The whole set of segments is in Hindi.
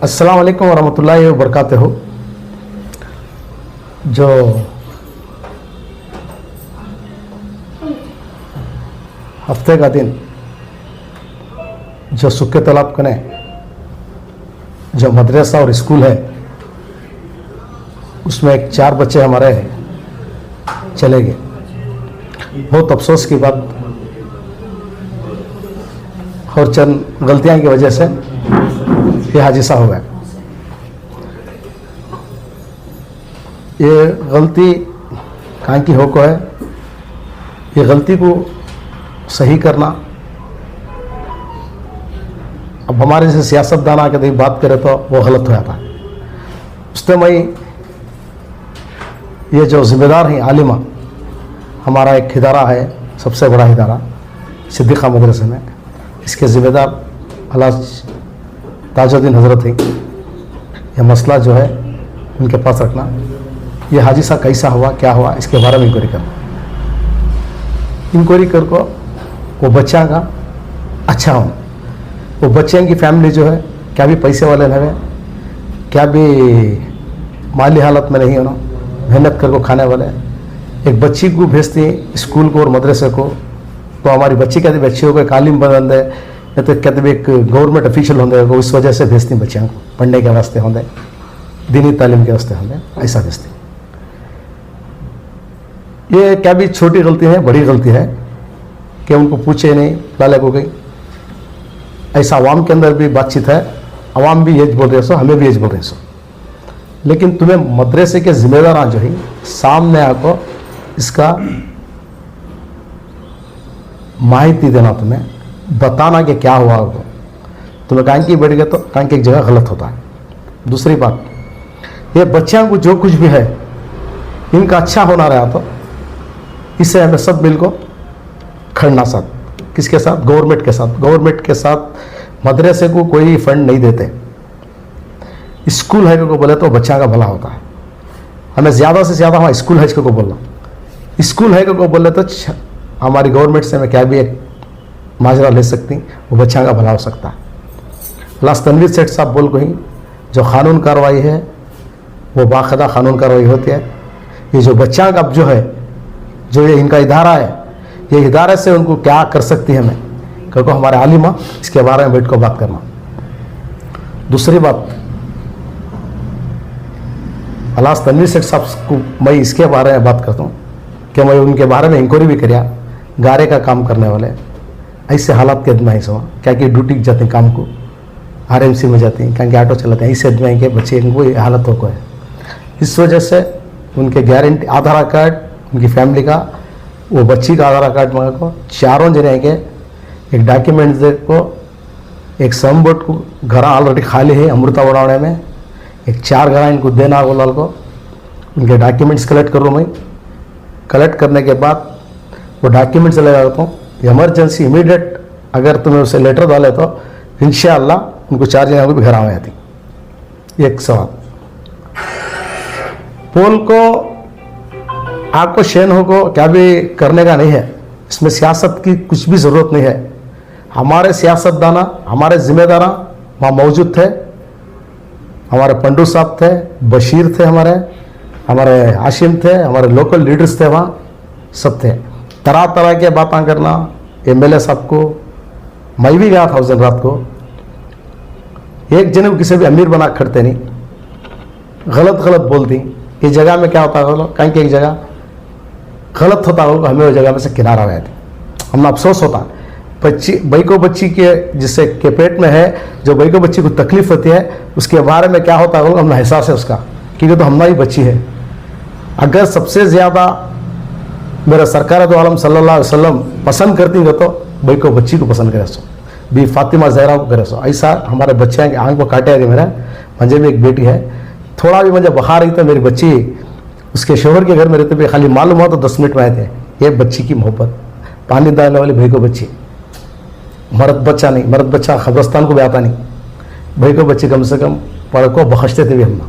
अस्सलाम वालेकुम वरहमतुल्लाहि वबरकातुहू। जो हफ्ते का दिन जो सुक्के तालाब कने जो मदरसा और स्कूल है उसमें एक 4 बच्चे हमारे चले गए। बहुत अफसोस की बात और चंद गलतियां की वजह से ये हादसा हो गया। ये गलती कहाँ की हो को है, ये गलती को सही करना। अब हमारे जैसे सियासतदान आके बात करे तो वो गलत हो जाता है। उसमें मैं ये जो जिम्मेदार हैं आलिमा, हमारा एक इदारा है सबसे बड़ा इदारा सिद्दीक़ा मदरसे में, इसके ज़िम्मेदार अल्लाह ताजुद्दीन हज़रत हैं। यह मसला जो है उनके पास रखना, ये हादसा कैसा हुआ क्या हुआ इसके बारे में इंक्वायरी करना। इंक्वायरी कर को वो बच्चा का अच्छा हो, वो बच्चे की फैमिली जो है क्या भी पैसे वाले नहीं है, क्या भी माली हालत में नहीं होना, मेहनत कर को खाने वाले। एक बच्ची को भेजती हैं स्कूल को और मदरसे को, तो हमारी बच्ची कहती बच्चियों को एक आलिम बंद है या तो कहते भी एक गवर्नमेंट ऑफिशियल होंगे, उस वजह से भेजती बच्चियों को पढ़ने के वास्ते होंगे, दीनी तालीम के वास्ते होंगे, ऐसा भेजती। ये क्या भी छोटी गलती है, बड़ी गलती है कि उनको पूछे नहीं, लालक हो गई। ऐसा आवाम के अंदर भी बातचीत है, आवाम भी यही बोल रहे सो, हमें भी यही बोल रहे सो। लेकिन तुम्हें मदरसे के जिम्मेदार जो है सामने आको इसका माहिती देना, तुम्हें बताना कि क्या हुआ होगा। तुम्हें कहीं की बैठ गए तो कहीं की एक जगह गलत होता है। दूसरी बात, ये बच्चों को जो कुछ भी है इनका अच्छा होना रहा तो इससे हमें सब मिल को खड़ना साथ, किसके साथ, गवर्नमेंट के साथ। गवर्नमेंट के साथ मदरसे को कोई फंड नहीं देते। स्कूल है को बोले तो बच्चा का भला होता है। हमें ज़्यादा से ज़्यादा हमारा स्कूल है को बोलना, स्कूल है को बोले तो हमारी गवर्नमेंट से हमें क्या भी एक माजरा ले सकती, वो बच्चा का भला हो सकता है। अल्लाह तनवीर सेठ साहब बोल को ही जो कानून कार्रवाई है वो बाकायदा कानून कार्रवाई होती है। ये जो बच्चा का जो है, जो ये इनका इदारा है, ये इदारे से उनको क्या कर सकती है हमें, क्योंकि हमारे आलिमा इसके बारे में बैठ कर बात करना। दूसरी बात, अल्लाह तनवीर सेठ साहब को मैं इसके बारे में बात करता हूँ कि मैं उनके बारे में इंक्वायरी भी करिया। गारे का काम करने वाले ऐसे हालात के आदमी ऐसा क्या कि ड्यूटी जाते हैं काम को, आरएमसी में जाते हैं, क्या कि ऑटो चलाते हैं, ऐसे आदमी के बच्चे इनको हालत हो को है। इस वजह से उनके गारंटी आधार कार्ड, उनकी फैमिली का, वो बच्ची का आधार कार्ड मंगा को, चारों जने के एक डॉक्यूमेंट्स दे को, एक सम बोर्ड को घर ऑलरेडी खाली है अमृता बढ़ाने में, एक 4 घर इनको देना बोला को। उनके डॉक्यूमेंट्स कलेक्ट करो, मैं कलेक्ट करने के बाद वो डॉक्यूमेंट्स ले जाता हूँ। इमरजेंसी इमीडिएट अगर तुम्हें उसे लेटर डाले तो इंशाअल्लाह उनको 4 जगह को भी घर आ जाती। एक सवाल, पोल को आपको शेन हो को क्या भी करने का नहीं है, इसमें सियासत की कुछ भी ज़रूरत नहीं है। हमारे सियासतदाना, हमारे जिम्मेदार वहाँ मौजूद थे, हमारे पंडू साहब थे, बशीर थे, हमारे हाशिम थे, हमारे लोकल लीडर्स थे, वहाँ सब थे। तरह तरह के बातें करना, एमएलए साहब को, मैं भी गया था उस दिन रात को। एक जने को किसी भी अमीर बना खड़ते नहीं, गलत गलत बोलती। इस जगह में क्या होता है बोलो, कहीं की एक जगह गलत होता होगा, हमें उस जगह में से किनारा गए थे। हमें अफसोस होता बच्ची बैको बच्ची के जिससे के पेट में है, जो बैको बच्ची को तकलीफ होती है, उसके बारे में क्या होता है हमें एहसास है उसका, क्योंकि तो हमारी बच्ची है। अगर सबसे ज़्यादा मेरा सरकार दो आलम सल्लल्लाहु अलैहि वसल्लम पसंद करती हो तो बैको बच्ची को पसंद करे सो, बी फातिमा जहरा को करे सो। ऐसा हमारे बच्चे के आंख को काटे थे। मेरा मुझे भी एक बेटी है, थोड़ा भी मुझे बुखार रही तो मेरी बच्ची उसके शोहर के घर में रहते हुए खाली मालूम हुआ तो 10 मिनट में आए थे। ये बच्ची की मोहब्बत, पानी डालने वाली भाई को बच्ची, मर्द बच्चा नहीं, मर्द बच्चा कब्रस्तान को भी आता नहीं, भाई को बच्ची कम से कम पढ़ को बखशते थे भी हम,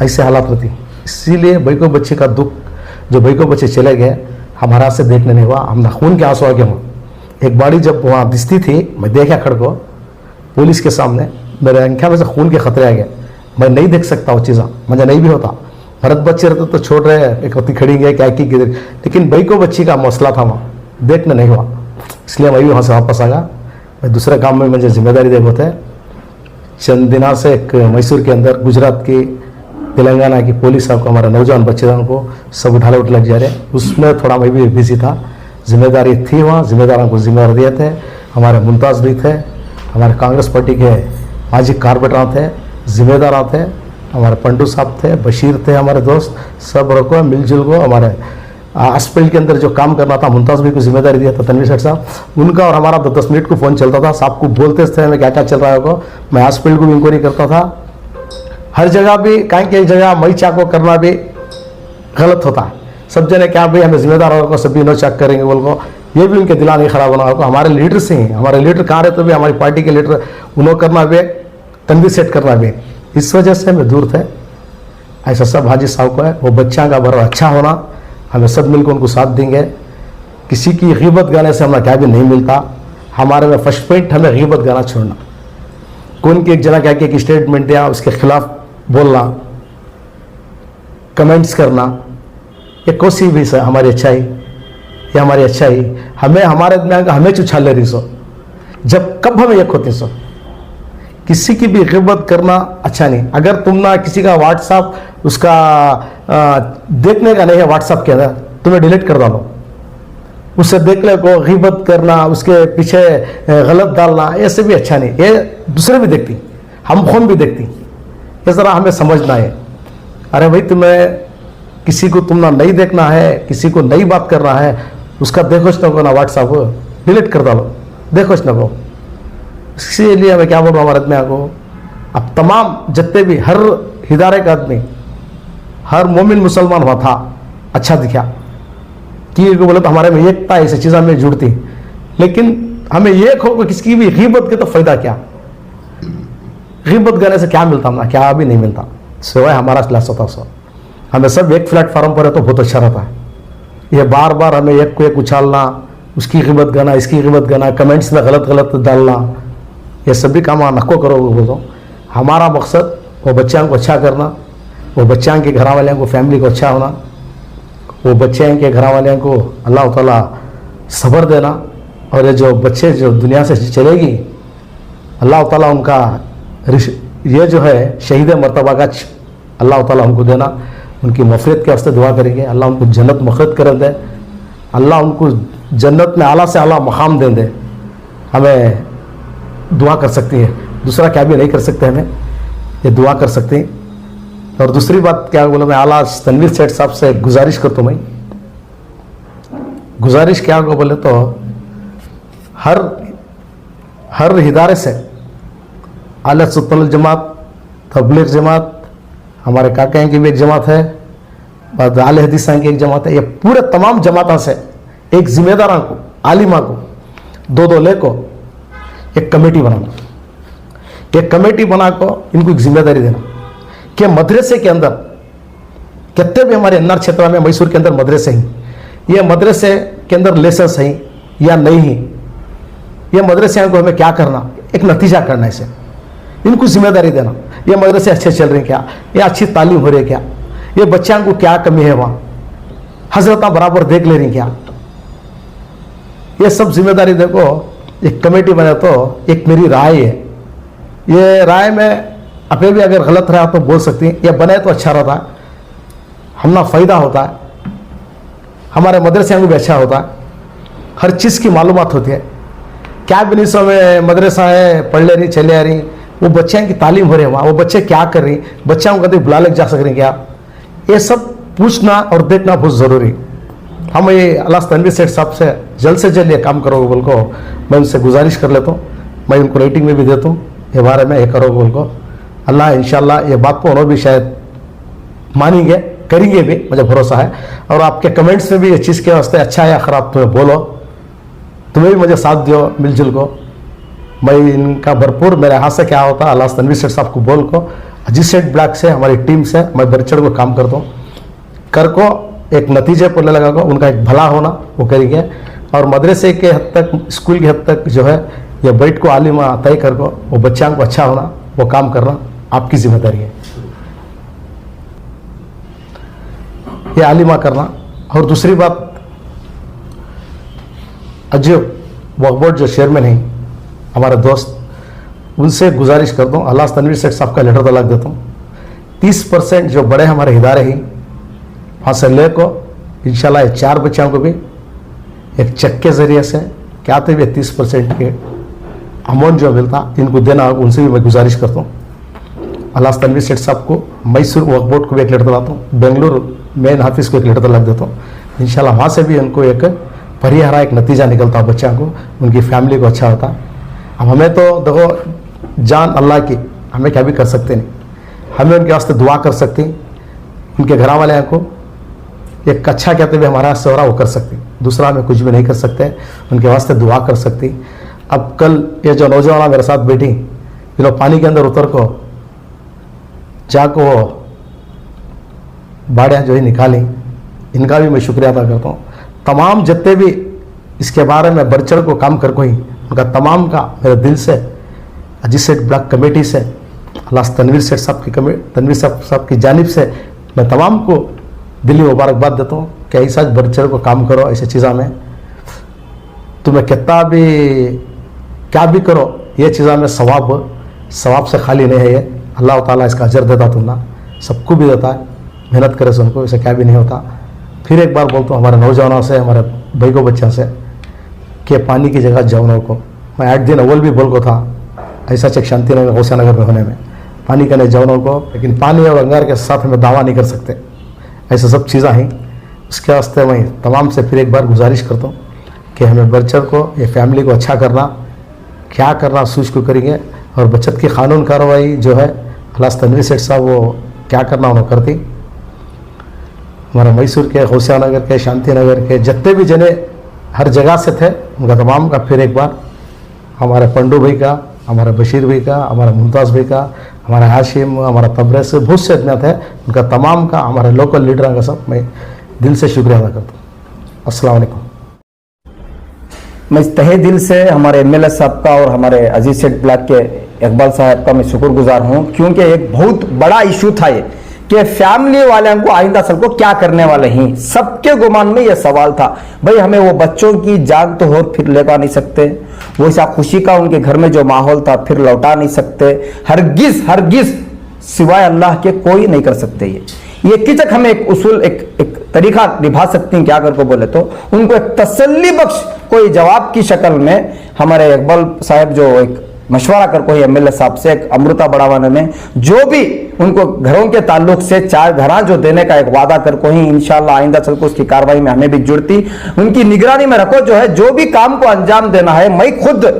ऐसे हालात होती। इसीलिए भाई को बच्चे का दुख, जो भाई को बच्चे चले गए हमारा से देखने नहीं हुआ, हम खून के आंसू आ गए। एक बाड़ी जब वहाँ दिखती थी, मैं देखा खड़ को पुलिस के सामने मेरे आंखों में से खून के खतरे आ गए, मैं नहीं देख सकता वो चीज़ा, मुझे नहीं भी होता। भरत बच्चे रहते तो छोड़ रहे एक होती खड़ी गए क्या की गिर, लेकिन भाई को बच्ची का मौसला था वहाँ, देखने नहीं हुआ, इसलिए मैं भी वहाँ से वापस आ गया। मैं दूसरे काम में मुझे जिम्मेदारी दे होते हैं। चंद दिनों से एक मैसूर के अंदर गुजरात की तेलंगाना की पुलिस साहब को हमारे नौजवान बच्चेदान को सब उठाले उठ लग जा रहे, उसमें थोड़ा मैं भी बिजी था। जिम्मेदारी थी वहाँ, जिम्मेदारों को जिम्मेदार दिए थे। हमारे मुमताज़ भी थे, हमारे कांग्रेस पार्टी के माजी कारपोरेटर थे, जिम्मेदार थे, हमारे पंडू साहब थे, बशीर थे, हमारे दोस्त सब रखो मिलजुल को। हमारे हॉस्पिटल के अंदर जो काम करना था मुमताज़ भी को जिम्मेदारी दिया था तनवीर सेठ साहब, उनका और हमारा 10 मिनट को फ़ोन चलता था, साहब को बोलते थे हमें क्या क्या चल रहा है को। मैं हॉस्पिटल को भी इंक्वायरी करता था, हर जगह भी कहीं कहीं जगह मई चाक को करना भी गलत होता है। सब जने क्या भाई हमें जिम्मेदार को सभी नो चेक करेंगे बोल को, ये भी उनके दिला नहीं खराब होना होगा। हमारे लीडर से ही, हमारे लीडर कहाँ रहे तो भी हमारी पार्टी के लीडर उन्होंने करना भी, तनवीर सेट करना भी, इस वजह से हमें दूर थे। ऐसा सब हाजी साहब को है, वो बच्चा का बड़ा अच्छा होना, हमें सब मिलकर उनको साथ देंगे। किसी की ग़ीबत गाने से हमें क्या भी नहीं मिलता। हमारे में फर्स्ट पॉइंट हमें ग़ीबत गाना छोड़ना, कौन की एक जना क्या कि स्टेटमेंट दिया उसके खिलाफ बोलना, कमेंट्स करना, ये कोसी भी से हमारी अच्छाई, ये हमारी अच्छाई हमें हमारे दिमाग हमें उछाल ले रही सो, जब कब हमें एक होती सो। किसी की भी ग़ीबत करना अच्छा नहीं। अगर तुम ना किसी का व्हाट्सअप उसका देखने का नहीं है, व्हाट्सअप के अंदर तुम्हें डिलीट कर डालो, उससे देखने को ग़ीबत करना, उसके पीछे गलत डालना, ऐसे भी अच्छा नहीं। ये दूसरे भी देखती, हम फोन भी देखती, ये ज़रा हमें समझना है। अरे भाई तुम्हें किसी को तुम ना नहीं देखना है, किसी को नई बात करना है, उसका देखो न को ना व्हाट्सअप डिलीट कर डालो, देखो न को। इसीलिए मैं क्या बोल रहा हूँ हमारे आदमी को, अब तमाम जितने भी हर हिदारे का आदमी, हर मोमिन मुसलमान हुआ था अच्छा दिखा कि बोले तो हमारे में एकता ऐसी चीज़ में जुड़ती, लेकिन हमें एक हो किसकी भी ग़ीबत के तो फ़ायदा क्या, ग़ीबत करने से क्या मिलता ना, क्या भी नहीं मिलता सिवाय हमारा लॉस होता। सो हमें सब एक प्लेटफार्म पर है तो बहुत अच्छा रहता है। ये बार बार हमें एक को एक उछालना, उसकी ग़ीबत करना, इसकी ग़ीबत करना, कमेंट्स में गलत गलत डालना, ये सभी काम नको करो बोल दो। हमारा मकसद वो बच्चों को अच्छा करना, वो बच्चों के घर वाले को, फैमिली को अच्छा होना, वो बच्चे के घर वाले को अल्लाह ताला सब्र देना, और ये जो बच्चे जो दुनिया से चलेगी अल्लाह ताला उनका ये जो है शहीद मर्तबा का अल्लाह ताला उनको देना, उनकी मग़फ़िरत के वास्ते दुआ करेंगे, अल्लाह उनको जन्नत मग़फ़िरत कर दे, अल्लाह उनको जन्नत में आला से आला मकाम दे दे। हमें दुआ कर सकती है, दूसरा क्या भी नहीं कर सकते, हमें ये दुआ कर सकते हैं। और दूसरी बात क्या बोला, मैं आला तनवीर सेठ साहब से गुजारिश करता हूँ, मैं गुजारिश क्या को बोले तो हर इदारे से आला सुन्नत जमात, तबलीग जमात, हमारे काका की भी एक जमात है, बाद आले हदीसा की एक जमात है, ये पूरे तमाम जमातों से एक जिम्मेदार को, आलिमा को दो ले को एक कमेटी बनाना, एक कमेटी बना को इनको एक जिम्मेदारी देना कि मदरसे के अंदर कितने भी हमारे अन्नार क्षेत्र में मैसूर के अंदर मदरसे हैं, ये मदरसे के अंदर लाइसेंस है या नहीं है, ये मदरसे को हमें क्या करना, एक नतीजा करना, इसे इनको जिम्मेदारी देना। ये मदरसे अच्छे चल रहे हैं क्या, ये अच्छी तालीम हो रही है क्या, ये बच्चों को क्या कमी है, वहाँ हजरत बराबर देख ले रही क्या, ये सब जिम्मेदारी देखो एक कमेटी बने तो एक मेरी राय है, ये राय में अपने भी अगर गलत रहा तो बोल सकती हैं, ये बने तो अच्छा रहता है, हमना फ़ायदा होता है, हमारे मदरसे को भी अच्छा होता है, हर चीज़ की मालूमात होती है। क्या बिनिसों में मदरसा है, पढ़ ले रही, चले आ रही, वो बच्चों की तालीम हो रही है वहाँ, वो बच्चे क्या कर रही, बच्चों को कभी बुला ले जा सक रही क्या, ये सब पूछना और देखना बहुत ज़रूरी। हम ये अल्लाह तनवीर सेठ साहब से जल्द ये काम करो बोल को मैं उनसे गुजारिश कर लेता हूँ, मैं उनको रेटिंग में भी देता हूँ, ये बारे में ये करो बोल को। अल्लाह इंशाल्लाह ये बात को उन्होंने भी शायद मानेंगे, करेंगे भी, मुझे भरोसा है। और आपके कमेंट्स में भी ये चीज़ के वास्ते अच्छा है या ख़राब तुम्हें बोलो, तुम्हें भी मुझे साथ दियो मिलजुल को। मैं इनका भरपूर मेरे हाथ से क्या होता है अल्लाह तनवीर सेठ साहब को बोल को, अजीत सेठ ब्लॉक से हमारी टीम से मैं बढ़ चढ़ को काम करता हूँ, कर को एक नतीजे पर ले लगा को उनका एक भला होना वो करेंगे, और मदरसे के हद तक, स्कूल के हद तक जो है ये बैठ को आलिमा तय कर को वो बच्चों को अच्छा होना वो काम करना आपकी जिम्मेदारी है, ये आलिमा करना। और दूसरी बात, अजय वक्फ बोर्ड जो चेयरमैन हैं हमारे दोस्त, उनसे गुजारिश करता हूँ, अल्लाह तनवीर सेठ साहब का लेटर तलाक देता हूँ, 30% जो बड़े हमारे इदारे हैं वहाँ से ले को इंशाल्लाह 4 बच्चों को भी एक चेक के ज़रिए से क्या तो भी 30% के अमाउंट जो मिलता इनको देना, उनसे भी मैं गुजारिश करता हूँ। अल्लाह तनवीर सेठ साहब को, मैसूर वक्फ बोर्ड को भी एक लेटर दिलाता हूँ, बेंगलुरु मेन ऑफिस को एक लेटर तलाक देता हूँ, इंशाल्लाह वहाँ से भी उनको एक परिहारा, एक नतीजा निकलता बच्चों को, उनकी फैमिली को अच्छा होता। अब हमें तो देखो जान अल्लाह की, हमें क्या भी कर सकते नहीं, हमें उनके वास्ते दुआ कर सकते, उनके घर वाले को एक अच्छा कहते हुए हमारा से हो रहा वो कर सकते, दूसरा हमें कुछ भी नहीं कर सकते, उनके वास्ते दुआ कर सकती। अब कल ये जो नौजवान मेरे साथ बैठी, ये लोग पानी के अंदर उतर को जाको बाड़ियाँ जो है निकाली, इनका भी मैं शुक्रिया अदा करता हूँ। तमाम जितने भी इसके बारे में बढ़ चढ़ को काम कर कोई, उनका तमाम का मेरे दिल से अजीत सेठ ब्लॉक कमेटी से, अल्लाह तनवीर सेठ साहब की तनवीर साहब की जानिब से मैं तमाम को दिली मुबारकबाद देता हूँ कि ऐसा बढ़ चढ़ को काम करो, ऐसी चीज़ों में तुम्हें कितना भी क्या भी करो, ये चीज़ों में सवाब से खाली नहीं है, ये अल्लाह ताला इसका अजर देता, तुमना सबको भी देता है, मेहनत करे से उनको, ऐसे क्या भी नहीं होता। फिर एक बार बोलता हूँ हमारे नौजवानों से, हमारे भाई को बच्चों से कि पानी की जगह जवानों को, मैं 8 दिन अव्वल भी बोल को था ऐसा चेक शांति नगर गौसियानगर में होने में, पानी का नहीं जवानों को, लेकिन पानी और अंगार के साथ में दावा नहीं कर सकते, ऐसे सब चीज़ें हैं। उसके वास्ते मैं तमाम से फिर एक बार गुजारिश करता हूँ कि हमें बचत को, ये फैमिली को अच्छा करना, क्या करना सूझ को करेंगे। और बचत की कानून कार्रवाई जो है अल्लाह तनवीर सेठ साहब वो क्या करना उन्होंने करती। हमारे मैसूर के, गौसियानगर के, शांति नगर के जितने भी जने हर जगह से थे, उनका तमाम का फिर एक बार, हमारे पंडू भाई का, हमारे बशीर भाई का, हमारा मुमताज़ भाई का, हमारा हाशिम, हमारा तबरेज़, बहुत से इतना थे, उनका तमाम का, हमारे लोकल लीडर का सब मैं दिल से शुक्रिया अदा करता हूँ। अस्सलाम वालेकुम। मैं तहे दिल से हमारे एमएलए साहब का और हमारे अजीत सेठ ब्लॉक के इकबाल साहब का मैं शुक्रगुजार हूँ, क्योंकि एक बहुत बड़ा इशू था ये कि फैमिली वाले को आइंदा साल को क्या करने वाले हैं, सबके गुमान में यह सवाल था। भाई हमें वो बच्चों की जान तो और फिर लेगा नहीं सकते, वो ऐसा खुशी का उनके घर में जो माहौल था फिर लौटा नहीं सकते, हरगिज सिवाय अल्लाह के कोई नहीं कर सकते। ये किचक हमें एक उसूल, एक तरीका निभा सकते हैं, क्या कर को बोले तो उनको एक तसल्ली बख्श कोई जवाब की शक्ल में हमारे इकबाल साहब जो एक मशवरा कर कोई एमएलए साहब से एक अमृता बढ़ावाने में जो भी उनको घरों के ताल्लुक से 4 घरा जो देने का एक वादा कर को ही इंशाल्लाह आइंदा चल को उसकी कार्रवाई में हमें भी जुड़ती, उनकी निगरानी में रखो, जो है जो भी काम को अंजाम देना है। मैं खुद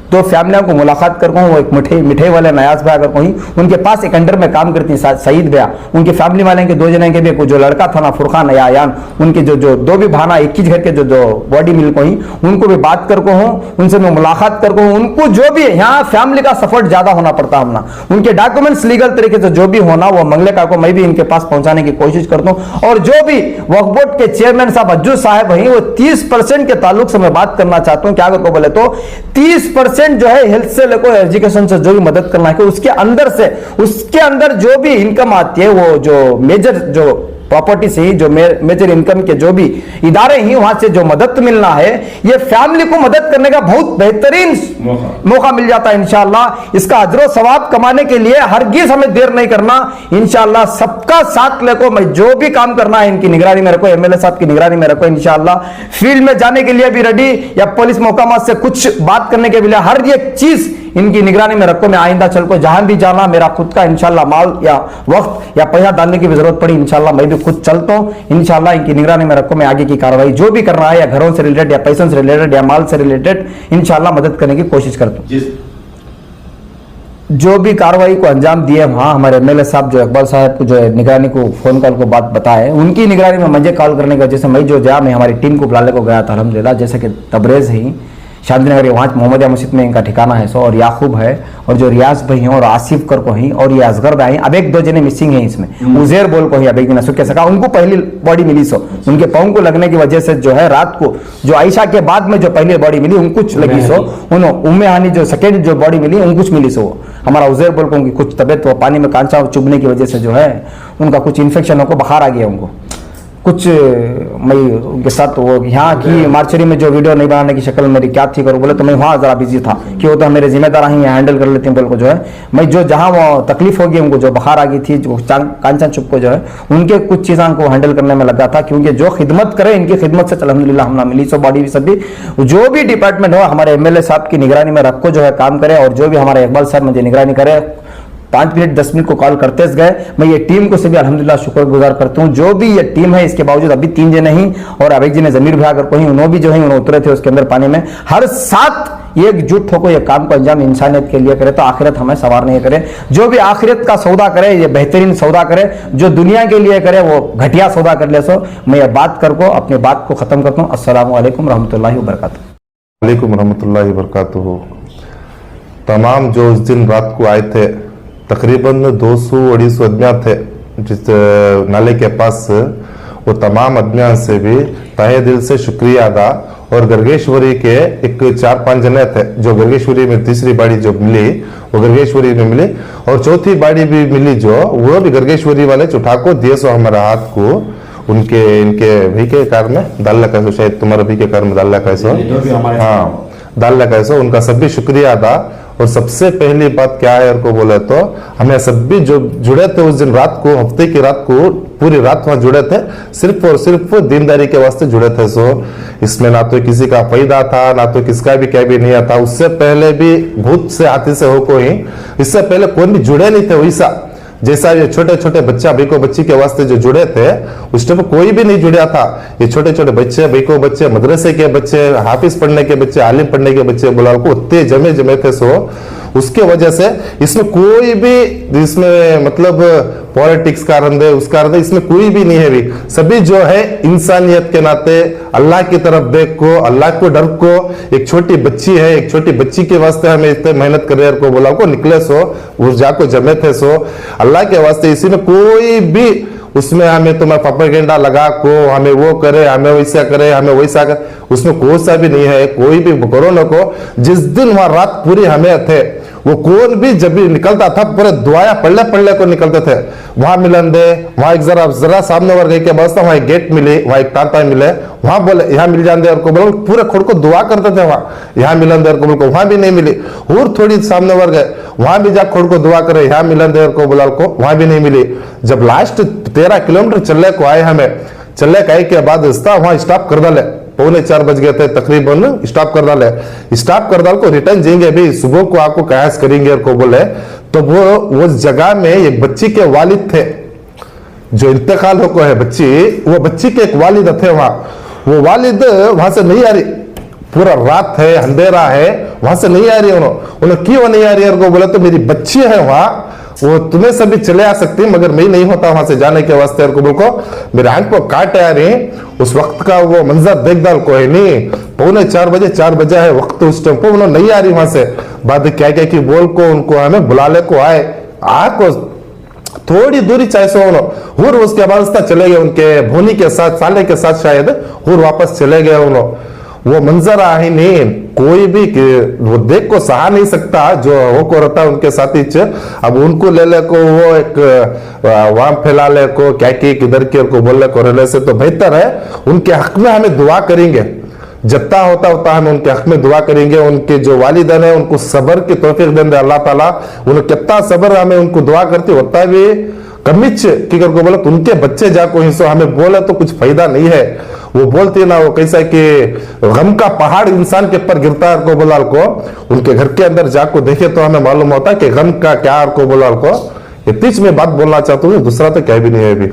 तो फैमिलियों को मुलाकात कर वो एक मिठाई वाले नयाज भाई अगर कोई उनके पास एक अंडर में काम करती है सईद भैया, उनके फैमिली वाले के 2 जने के भी जो लड़का था ना फुरखान या आयान, उनके जो 2 भी भाना 21 घर के जो बॉडी मिल को ही उनको भी बात कर को हूँ, उनसे मैं मुलाकात कर को हूँ। उनको जो भी यहाँ फैमिली का सपोर्ट ज्यादा होना पड़ता हमना, उनके डॉक्यूमेंट्स लीगल तरीके से जो भी होना वो मंगले का को मैं भी इनके पास पहुंचाने की कोशिश करता हूँ। और जो भी वक्फ बोर्ड के चेयरमैन साहब अज्जू साहब हैं, वो 30% के ताल्लुक से मैं बात करना चाहता हूँ। क्या को बोले तो 30% जो है हेल्थ से लेकर एजुकेशन से जो भी मदद करना है, उसके अंदर जो भी इनकम आती है, वो जो मेजर जो प्रॉपर्टी से ही जो मेजर इनकम के जो भी इदारे हैं वहां से जो मदद मिलना है, ये फैमिली को मदद करने का बहुत बेहतरीन मौका मिल जाता है। इंशाल्लाह इसका अजर सवाब कमाने के लिए हरगिज हमें देर नहीं करना। इंशाल्लाह सबका साथ लेको मैं जो भी काम करना है इनकी निगरानी में रखो, एमएलए साहब की निगरानी में रखो। इंशाल्लाह फील्ड में जाने के लिए भी रेडी, या पुलिस महकमा से कुछ बात करने के लिए हर एक चीज इनकी निगरानी में रखो। मैं आइंदा चल को जहां भी जाना, मेरा खुद का इंशाल्लाह माल या वक्त या पैसा डालने की भी जरूरत पड़ी, इंशाल्लाह मैं भी खुद चलता हूं। इंशाल्लाह इनकी निगरानी में रखो। मैं आगे की कार्रवाई जो भी करना है, या घरों से रिलेटेड या पैसों से रिलेटेड या माल से रिलेटेड, इंशाल्लाह मदद करने की कोशिश करता हूं। जो भी कार्रवाई को अंजाम दिए वहां हमारे एमएलए साहब जो इकबाल साहब को जो निगरानी को फोन कॉल को बात बताए, उनकी निगरानी में मुझे कॉल करने का, जैसे मैं जो मैं हमारी टीम को बुलाने को गया था अल्हम्दुलिल्लाह, जैसे कि तबरेज है शांतिनगर वहाँ मोहम्मदिया मस्जिद में इनका ठिकाना है सो, और याकूब है, और जो रियाज भाई हैं और आसिफ कर को ही, और ये असगर भाई, अब एक दो जने मिसिंग हैं इसमें, उजेर बोल को ही अब एक दिन सुख के सका, उनको पहली बॉडी मिली सो, उनके पाँव को लगने की वजह से जो है रात को जो आयशा के बाद में जो पहली बॉडी मिली उनको कुछ लगी सो, उन्होंने उम्मे हानी जो सेकेंड जो बॉडी मिली उनको कुछ मिली सो, हमारा उजेर बोल को उनकी कुछ तबियत वो पानी में कांचा चुभने की वजह से जो है उनका कुछ इन्फेक्शन होकर बुखार आ गया उनको कुछ। मैं उनके साथ वो यहाँ की मार्चरी में जो वीडियो नहीं बनाने की शक्ल मेरी क्या थी करूँ, बोले तो मैं वहाँ ज़रा बिजी था कि वो तो मेरे जिम्मेदार ही हैंडल कर लेते हैं बोल को जो है, मैं जो जहाँ वो तकलीफ होगी उनको जो बुखार आ गई थी जो कांचन चुप को जो है उनके कुछ चीज़ों को हैंडल करने में लगा था, क्योंकि जो खिदमत करे इनकी खिदमत से अल्हम्दुलिल्लाह हमने मिली सो बॉडी भी सभी जो भी डिपार्टमेंट हो हमारे एमएलए साहब की निगरानी में रखो जो है काम करे, और जो भी हमारे इकबाल साहब मुझे निगरानी करे 5 मिनट 10 मिनट को कॉल करते गए। मैं ये टीम को से भी अल्हम्दुलिल्लाह शुक्रगुजार करता हूँ, जो भी ये टीम है इसके बावजूद अभी 3 जने ही और अब एक जने जमीर भाई अगर कोई उन्होंने भी जो है उन्होंने उतरे थे उसके अंदर पानी में, हर साथ एकजुट होकर ये काम को अंजाम इंसानियत के लिए करे तो आखिरत हमें सवार नहीं करे। जो भी आखिरत का सौदा करे ये बेहतरीन सौदा करे, जो दुनिया के लिए करे वो घटिया सौदा कर ले। सो मैं ये बात कर को अपनी बात को खत्म करता हूँ। अस्सलामु अलैकुम रहमतुल्लाहि व बरकातुहू। वालेकुम रहमतुल्लाहि व बरकातुहू। तमाम जो उस दिन रात को आए थे तकरीबन 200-250 आदमियाँ थे जिस नाले के पास, वो तमाम आदमियों से भी तहे दिल से शुक्रिया अदा। और गर्गेश्वरी के एक 4-5 जने थे जो गर्गेश्वरी में तीसरी बाड़ी जो मिली वो गर्गेश्वरी में मिली, और चौथी बाड़ी भी मिली जो वो भी गर्गेश्वरी वाले उठा को दिए सो हमारा हाथ को उनके इनके भी के कार में डाल लगा सो, शायद तुम्हारा भी के कार में डाल लगा सो, हाँ डाल लगा सो, उनका सभी शुक्रिया अदा। और सबसे पहली बात क्या है को बोले तो हमें सभी जो जुड़े थे उस दिन रात को, हफ्ते की रात को पूरी रात वहां जुड़े थे, सिर्फ और सिर्फ दीनदारी के वास्ते जुड़े थे। सो इसमें ना तो किसी का फायदा था ना तो किसका भी क्या भी नहीं आता। उससे पहले भी भूत से हाथी से हो कोई, इससे पहले कोई भी जुड़े नहीं थे वैसा, जैसा ये छोटे छोटे बच्चा भाईको बच्ची के वास्ते जो जुड़े थे उस टाइम कोई भी नहीं जुड़ा था। ये छोटे छोटे बच्चे भाईको बच्चे, मदरसे के बच्चे, हाफिज पढ़ने के बच्चे, आलिम पढ़ने के बच्चे बोला को उतने जमे थे। सो उसके वजह से इसमें कोई भी इसमें मतलब पॉलिटिक्स का रंध है उसका रंध, इसमें कोई भी नहीं है भी। सभी जो है इंसानियत के नाते अल्लाह की तरफ देख को, अल्लाह को डर को, एक छोटी बच्ची है, एक छोटी बच्ची के वास्ते हमें इतने मेहनत कर रहे को बोला को निकले सो उस जाको जमे थे। सो अल्लाह के वास्ते इसी में कोई भी उसमें हमें तुम्हें प्रोपेगेंडा लगा को हमें वो करे, हमें वैसा करे, हमें वैसा करे, उसमें कोई सा भी नहीं है। कोई भी कोरोना को जिस दिन वहां रात पूरी हमें थे वो कौन भी जब भी निकलता था पूरे दुआया पढ़ले को निकलते थे। वहां मिलन दे, वहां एक जरा सामने वर गई के बस वहां एक गेट मिली, वहां एक तांता मिले, वहां बोले यहाँ मिल जान दे और को बोलो पूरे खुद को दुआ करते थे। वहां यहाँ मिलन दे और को बोल को वहां भी नहीं मिली, और थोड़ी सामने वर गए वहां भी जा खुद को दुआ करे, यहाँ मिलन दे और को बोला को वहां भी नहीं मिली। जब लास्ट 13 किलोमीटर चलने को आए, हमें चलने का के बाद वहां स्टॉप कर डाले, 3:45 बज गए थे तकरीबन, स्टॉप कर डाले। स्टॉप कर डाल को रिटर्न जाएंगे अभी सुबह को आपको कयास करेंगे और को बोले तो वो जगह में एक बच्ची के वालिद थे जो इंतकाल हो को है बच्ची, वो बच्ची के एक वालिद थे वहां, वो वालिद वहां से नहीं आ रही, पूरा रात है अंधेरा है वहां से नहीं आ रही। उन्होंने क्यों नहीं आ रही है को बोला तो मेरी बच्ची है वहां, वो तुम्हें सभी चले आ सकती मगर मैं नहीं होता वहां से जाने के वास्ते को मेरे आंख को काट आ रही। उस वक्त का वो मंजर देख डाल को है नहीं, 4 बजे है वक्त, उस टाइम को उन्होंने नहीं आ रही वहां से। बाद क्या क्या की बोल को उनको हमें बुला ले को आए को थोड़ी दूरी चाहे सो और उसके बाद चले गए उनके भोनी के साथ, साले के साथ शायद, और वापस चले गए उन्होंने। वो मंजर आ ही नहीं, कोई भी वो देख को सहा नहीं सकता जो वो को रहता उनके साथी। अब उनको ले ले को वो एक वहां फैला ले को क्या की किधर के को बोलने को रहने से तो बेहतर है उनके हक में हमें दुआ करेंगे, जितना होता हम उनके हक में दुआ करेंगे। उनके जो वालिदैन है उनको सब्र की तौफीक देंगे अल्लाह ताला, उन्हें कितना सब्र हमें उनको दुआ करती होता भी कमिच की कर को बोला तो उनके बच्चे जाको हिस्सों हमें बोले तो कुछ फायदा नहीं है। वो बोलती ना वो कैसा कि गम का पहाड़ इंसान के ऊपर गिरता है को बोला को, उनके घर के अंदर जाको देखे तो हमें मालूम होता है कि गम का क्या को बोला को। इतनी मैं बात बोलना चाहता हूँ, दूसरा तो क्या भी नहीं है अभी।